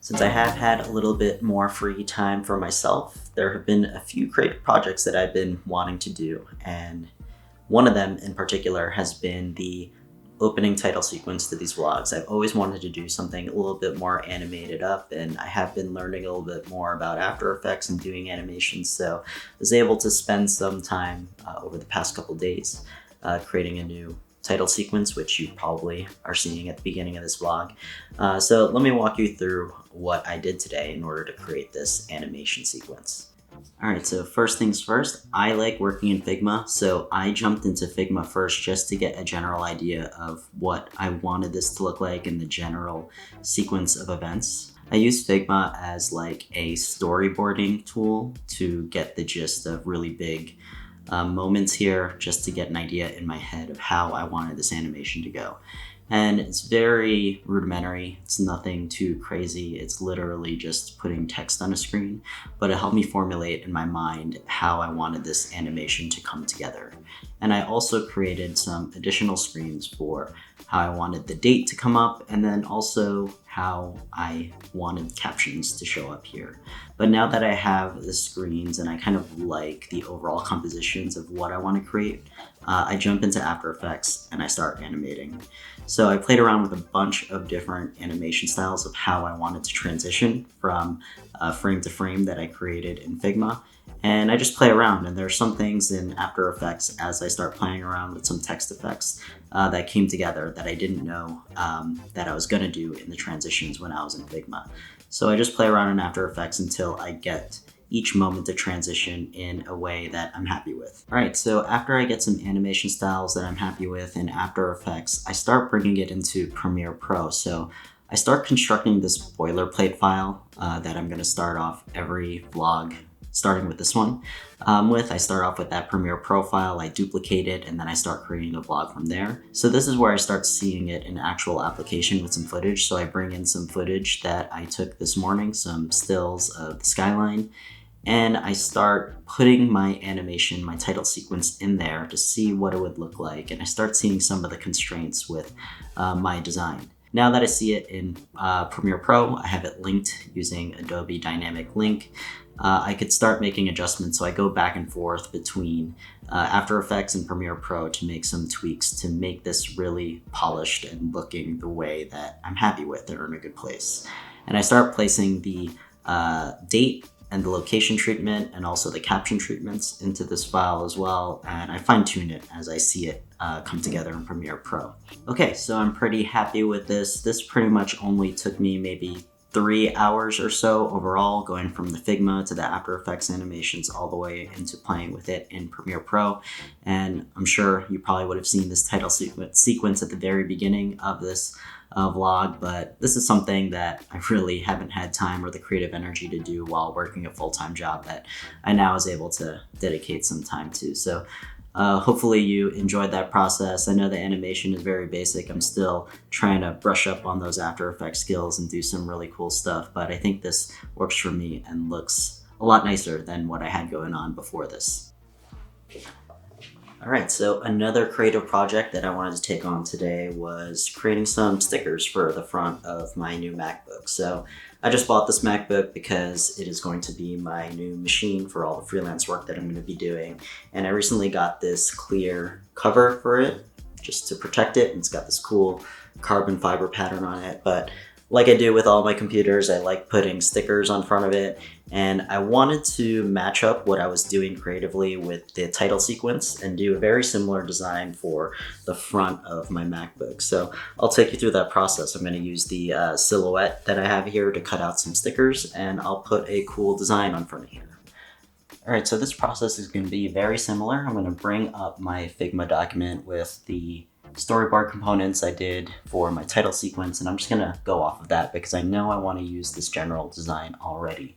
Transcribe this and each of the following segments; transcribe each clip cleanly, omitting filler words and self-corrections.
Since I have had a little bit more free time for myself, there have been a few creative projects that I've been wanting to do, and one of them in particular has been the opening title sequence to these vlogs. I've always wanted to do something a little bit more animated up, and I have been learning a little bit more about After Effects and doing animations, so I was able to spend some time over the past couple days creating a new title sequence, which you probably are seeing at the beginning of this vlog. So let me walk you through what I did today in order to create this animation sequence. Alright, so first things first, I like working in Figma, so I jumped into Figma first just to get a general idea of what I wanted this to look like in the general sequence of events. I use Figma as like a storyboarding tool to get the gist of really big moments here, just to get an idea in my head of how I wanted this animation to go. And it's very rudimentary. It's nothing too crazy. It's literally just putting text on a screen, but it helped me formulate in my mind how I wanted this animation to come together. And I also created some additional screens for how I wanted the date to come up, and then also how I wanted captions to show up here. But now that I have the screens and I kind of like the overall compositions of what I want to create, I jump into After Effects and I start animating. So I played around with a bunch of different animation styles of how I wanted to transition from frame to frame that I created in Figma. And I just play around, and there's some things in After Effects as I start playing around with some text effects that came together that I didn't know that I was gonna do in the transitions when I was in Figma. So I just play around in After Effects until I get each moment to transition in a way that I'm happy with. All right, so after I get some animation styles that I'm happy with in After Effects, I start bringing it into Premiere Pro. So I start constructing this boilerplate file that I'm gonna start off every vlog, starting with this one. I start off with that Premiere profile, I duplicate it, and then I start creating a vlog from there. So this is where I start seeing it in actual application with some footage. So I bring in some footage that I took this morning, some stills of the skyline, and I start putting my animation, my title sequence in there to see what it would look like. And I start seeing some of the constraints with my design. Now that I see it in Premiere Pro, I have it linked using Adobe Dynamic Link. I could start making adjustments, so I go back and forth between After Effects and Premiere Pro to make some tweaks to make this really polished and looking the way that I'm happy with or in a good place. And I start placing the date and the location treatment and also the caption treatments into this file as well, and I fine tune it as I see it come together in Premiere Pro. Okay, so I'm pretty happy with this. This pretty much only took me maybe 3 hours or so overall, going from the Figma to the After Effects animations all the way into playing with it in Premiere Pro. And I'm sure you probably would have seen this title sequence at the very beginning of this vlog, but this is something that I really haven't had time or the creative energy to do while working a full-time job that I now was able to dedicate some time to. So hopefully you enjoyed that process. I know the animation is very basic. I'm still trying to brush up on those After Effects skills and do some really cool stuff, but I think this works for me and looks a lot nicer than what I had going on before this. All right, so another creative project that I wanted to take on today was creating some stickers for the front of my new MacBook. So I just bought this MacBook because it is going to be my new machine for all the freelance work that I'm going to be doing. And I recently got this clear cover for it just to protect it. And it's got this cool carbon fiber pattern on it. But like I do with all my computers, I like putting stickers on front of it. And I wanted to match up what I was doing creatively with the title sequence and do a very similar design for the front of my MacBook. So I'll take you through that process. I'm going to use the silhouette that I have here to cut out some stickers, and I'll put a cool design on front of here. All right, so this process is going to be very similar. I'm going to bring up my Figma document with the storyboard components I did for my title sequence, and I'm just gonna go off of that because I know I want to use this general design already.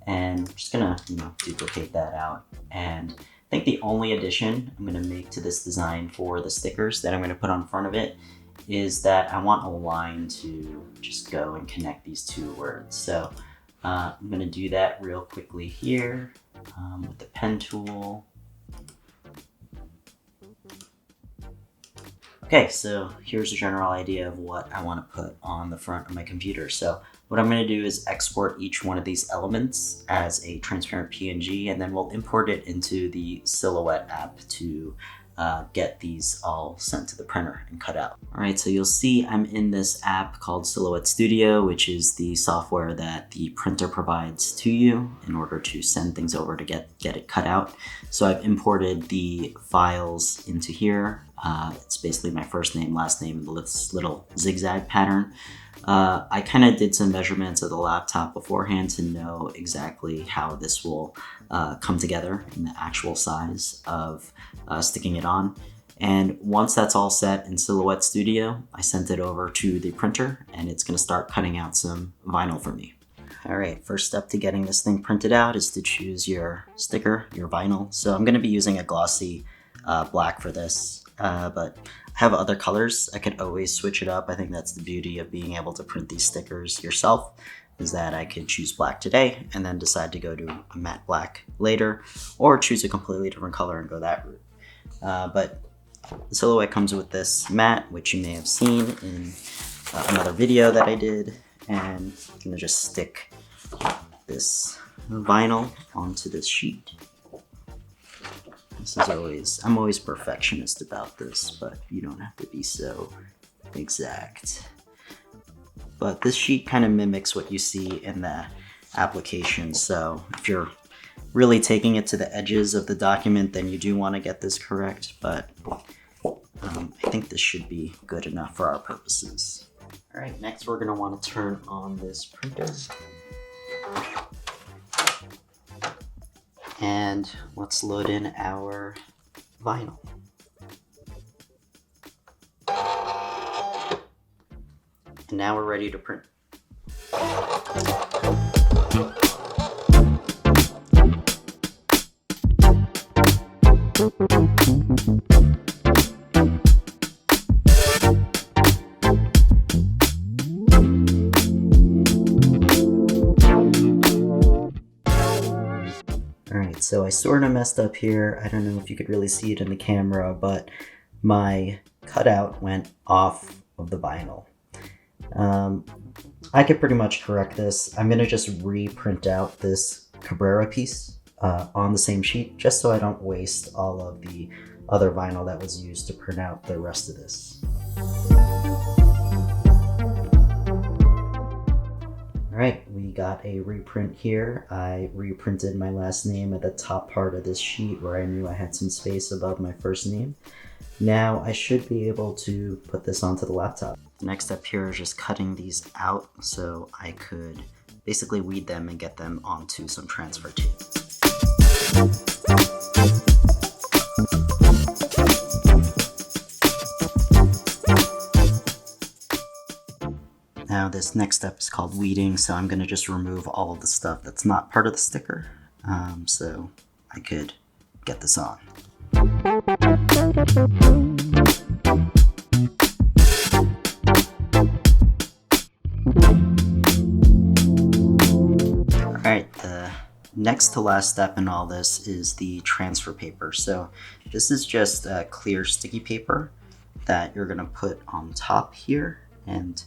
And I'm just gonna, duplicate that out. And I think the only addition I'm gonna make to this design for the stickers that I'm gonna put on front of it is that I want a line to just go and connect these two words. So I'm gonna do that real quickly here with the pen tool. Okay, so here's a general idea of what I want to put on the front of my computer. So what I'm going to do is export each one of these elements as a transparent PNG, and then we'll import it into the Silhouette app to get these all sent to the printer and cut out. All right, so you'll see I'm in this app called Silhouette Studio, which is the software that the printer provides to you in order to send things over to get it cut out. So I've imported the files into here. It's basically my first name, last name, and this little zigzag pattern. I kind of did some measurements of the laptop beforehand to know exactly how this will come together in the actual size of sticking it on. And once that's all set in Silhouette Studio, I sent it over to the printer and it's going to start cutting out some vinyl for me. All right, first step to getting this thing printed out is to choose your sticker, your vinyl. So I'm going to be using a glossy black for this, but I have other colors. I could always switch it up. I think that's the beauty of being able to print these stickers yourself, is that I could choose black today and then decide to go to a matte black later, or choose a completely different color and go that route. But the Silhouette comes with this mat, which you may have seen in another video that I did, and I'm gonna just stick this vinyl onto this sheet. This is I'm always perfectionist about this, but you don't have to be so exact. But this sheet kind of mimics what you see in the application. So if you're really taking it to the edges of the document, then you do want to get this correct. But I think this should be good enough for our purposes. All right, next we're going to want to turn on this printer. And let's load in our vinyl. And now we're ready to print. Alright, so I sort of messed up here. I don't know if you could really see it in the camera, but my cutout went off of the vinyl. I could pretty much correct this. I'm going to just reprint out this Cabrera piece on the same sheet, just so I don't waste all of the other vinyl that was used to print out the rest of this. Alright, we got a reprint here. I reprinted my last name at the top part of this sheet where I knew I had some space above my first name. Now I should be able to put this onto the laptop. The next step here is just cutting these out so I could basically weed them and get them onto some transfer tape. Now this next step is called weeding, so I'm going to just remove all of the stuff that's not part of the sticker, so I could get this on. Alright, the next to last step in all this is the transfer paper. So this is just clear sticky paper that you're going to put on top here, and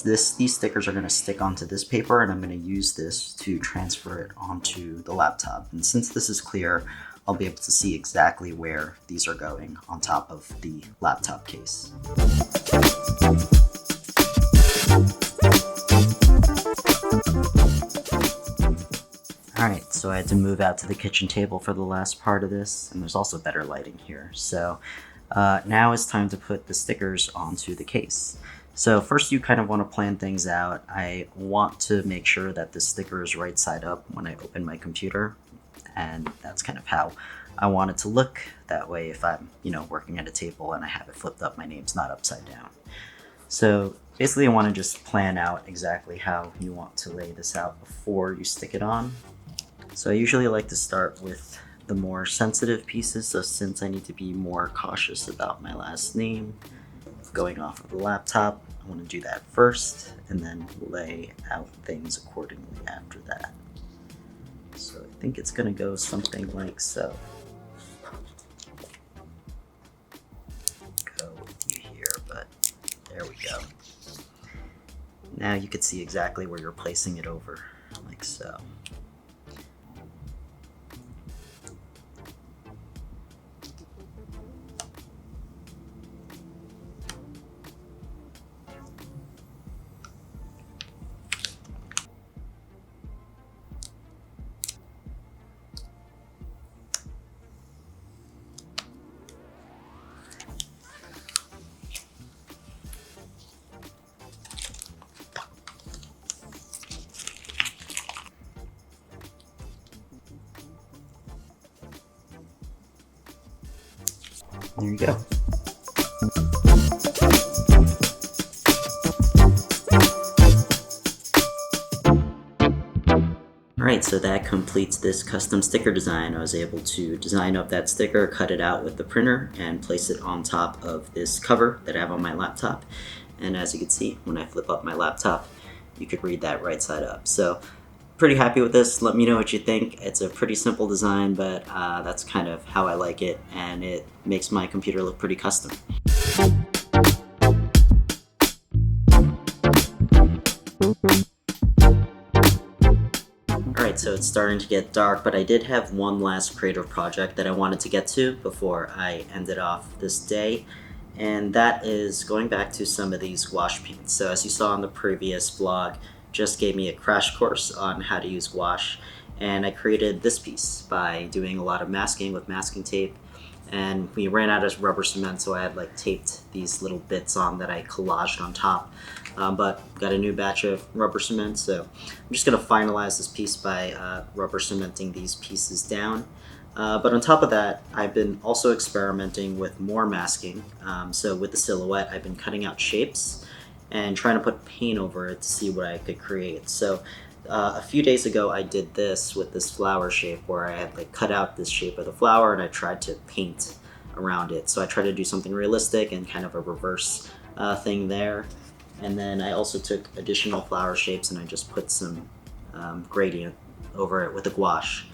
these stickers are going to stick onto this paper, and I'm going to use this to transfer it onto the laptop. And since this is clear, I'll be able to see exactly where these are going on top of the laptop case. Alright, so I had to move out to the kitchen table for the last part of this, and there's also better lighting here. So now it's time to put the stickers onto the case. So first you kind of want to plan things out. I want to make sure that the sticker is right side up when I open my computer. and that's kind of how I want it to look. That way, if I'm, working at a table and I have it flipped up, my name's not upside down. So basically, I want to just plan out exactly how you want to lay this out before you stick it on. So I usually like to start with the more sensitive pieces, so since I need to be more cautious about my last name going off of the laptop, I want to do that first and then lay out things accordingly after that. So I think it's going to go something like so. Go with you here, but there we go. Now you can see exactly where you're placing it over, like so. There you go. Alright, so that completes this custom sticker design. I was able to design up that sticker, cut it out with the printer, and place it on top of this cover that I have on my laptop. And as you can see, when I flip up my laptop, you could read that right side up. So pretty happy with this. Let me know what you think. It's a pretty simple design, but that's kind of how I like it, and it makes my computer look pretty custom. Alright, so it's starting to get dark, but I did have one last creative project that I wanted to get to before I ended off this day, and that is going back to some of these gouache paints. So as you saw in the previous vlog, just gave me a crash course on how to use gouache, and I created this piece by doing a lot of masking with masking tape, and we ran out of rubber cement, so I had taped these little bits on that I collaged on top, but got a new batch of rubber cement, so I'm just going to finalize this piece by rubber cementing these pieces down. But on top of that, I've been also experimenting with more masking. So with the silhouette, I've been cutting out shapes and trying to put paint over it to see what I could create. So a few days ago, I did this with this flower shape where I had cut out this shape of the flower and I tried to paint around it. So I tried to do something realistic and kind of a reverse thing there. And then I also took additional flower shapes and I just put some gradient over it with a gouache.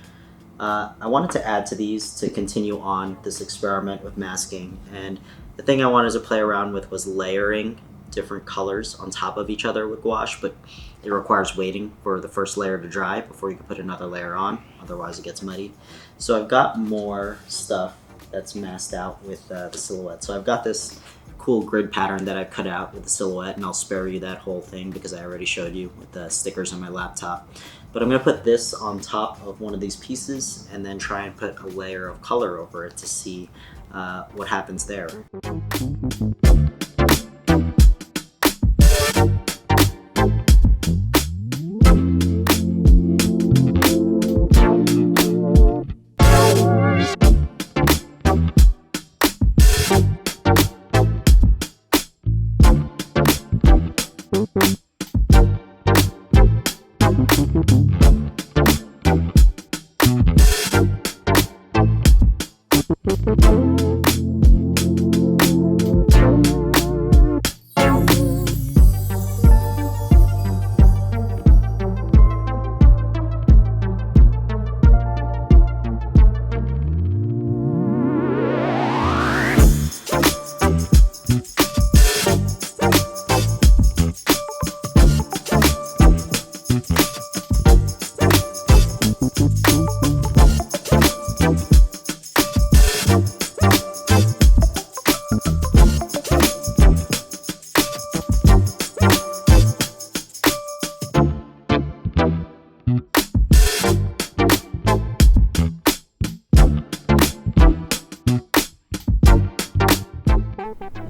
I wanted to add to these to continue on this experiment with masking, and the thing I wanted to play around with was layering different colors on top of each other with gouache, but it requires waiting for the first layer to dry before you can put another layer on, otherwise it gets muddy. So I've got more stuff that's masked out with the silhouette. So I've got this cool grid pattern that I cut out with the silhouette, and I'll spare you that whole thing because I already showed you with the stickers on my laptop. But I'm going to put this on top of one of these pieces and then try and put a layer of color over it to see what happens there.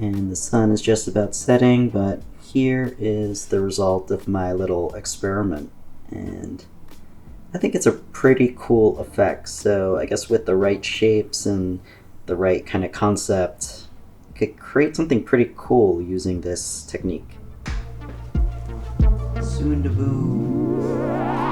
And the sun is just about setting, but here is the result of my little experiment. And I think it's a pretty cool effect. So I guess with the right shapes and the right kind of concept, you could create something pretty cool using this technique. Soon to boo.